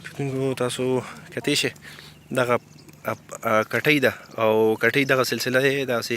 کتونکو تاسو کتی شئ دغه کټۍ ده او کټۍ دغه سلسله یې داسې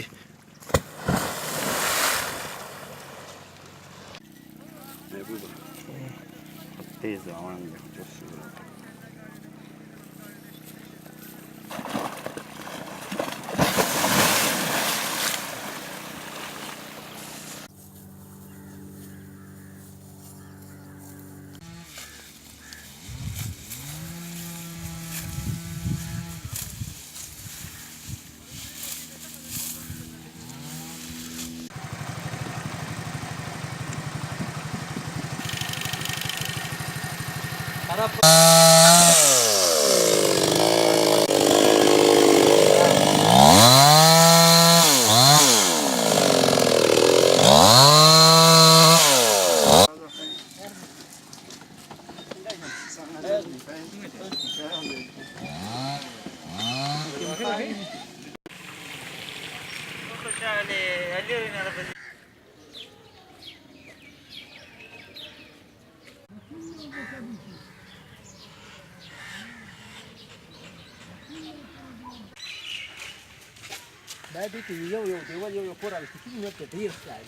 دا دې کې یو دیوال یو کور راوستي کېږي نو ته ډېر ښکاري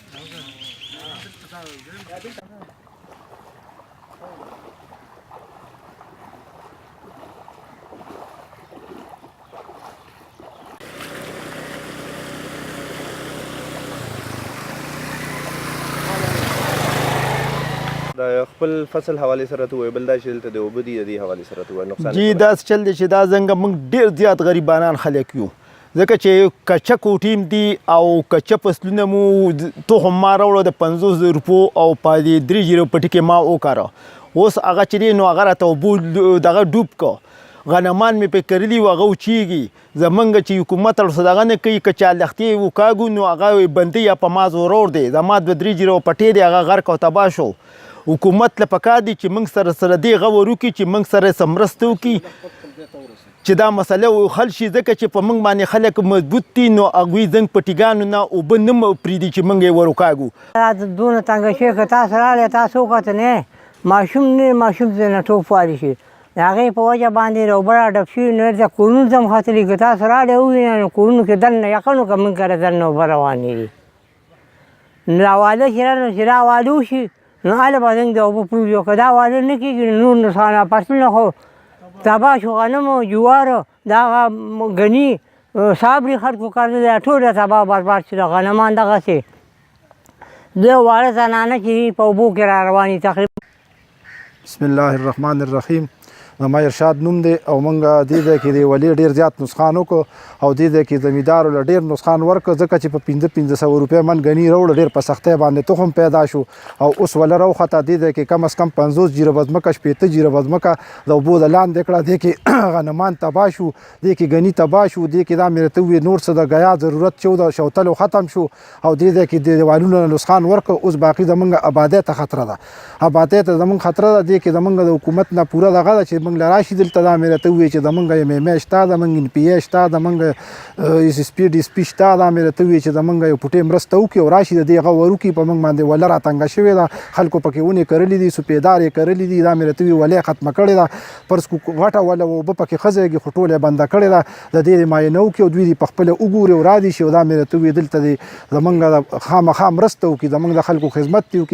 د خپل فصل حوالې سره ته ووایې بل دا چې دلته د اوبه دي د دې حوالې سره ته ووایې نقصان جی داسې چل دی چې دا زنګه موږ ډېر زیات غریبانان خلک یو ځکه چې کچه کوټیم دي او کچه فصلونه مو تخم ما راوړه د 50 روپو او په دې 3 زره پټي کې ما وکاره اوس هغه چې دی نو هغه راته اوبو دغه ډوب که غنمان مې پې کرلي وو هغه وچیږي زمونږ چې حکومت ورسره دغه نه کوي که چا لښتې وکاږو نو هغه بندي یا په ما زورور دی زما 2-3 زره پټې دی هغه غرق او تباه شو حکومت له پکار دی چې موږ سره دې غور وکړي چې موږ سره څه مرسته وکړي چې دا مسله حل شي ځکه چې په موږ باندې خلک مضبوط دي نو هغوی زنګ پټیګانو نه اوبه نه پرېږدي چې موږ یې ور وکاږو دونه تنګه شوی که تاسو راغلی تاسو وکتل نه ماشوم نه ماشوم نه ټوپ والي شي د هغې په وجه باندې روبه راډب شوي نو د کورونو ته هم ختلي که تاسو راغلی ووینئ نو کورونو کې دننه یقین وکړه موږ کره دننه اوبه روانې دي نو دا واده چې راغلو چې دا واده وشي نو هله به زنګ د اوبه پروژ وکړه دا واده نه کېږي نو نور نقصانه فصلونه خو تباه شو غنمو جوارو دا ګني صابري خلکو کرده دی ټوله تباه برباد شو د غنمان دغسې د واړه زنانه چې په اوبو کې را روانې تقریبا بسم الله الرحمن الرحیم زما ارشاد نوم دی او موږ دې ځای کې د ولې ډېر زیات نقصان وکړو او دې ځای کې زمیندارو له ډېر نقصان ورکړ ځکه چې په 500 روپۍ من ګني راوړه ډېر په سختۍ باندې تخم پیدا شو او اوس وله راوخته دې ځای کې کم از کم 50 جیره ځمکه 15 جیره ځمکه د اوبو د لاندې کړه دې کې غنمان تباه شو دې کې ګني تباه شو دې کې دا مې راته وویل نور څه د ګیا ضرورت 14 شوتلو ختم شو او دې ځای کې دیوالونه نقصان ورکړ اوس باقي زموږ آبادۍ ته خطره ده آبادۍ ته زموږ خطره ده دې کې زموږ د حکومت نه پوره دغه ده چې موږ له راشي دلته دا مې راته وویل چې زموږ MMA شته زموږ NPA شته زموږ SSP DSP شته دا مې راته وویل چې زموږ یو پټې مرسته وکړي او راشي د دې هغه ور وکړي په موږ باندې وله راتنګه شوې ده خلکو پکې ونې کرلي دي سپېدار یې کرلي دي دا مې راته وویل ولې ختمه کړې ده فرض کړو غټه وله اوبه پکې خځېږي خو ټوله یې بنده کړې ده د دې معاینه وکړي او دوی دې په خپله وګوري او را دي شي او دا مې راته وویل دلته دې زموږ خامخا مرسته وکړي زموږ د خلکو خدمت دې وکړي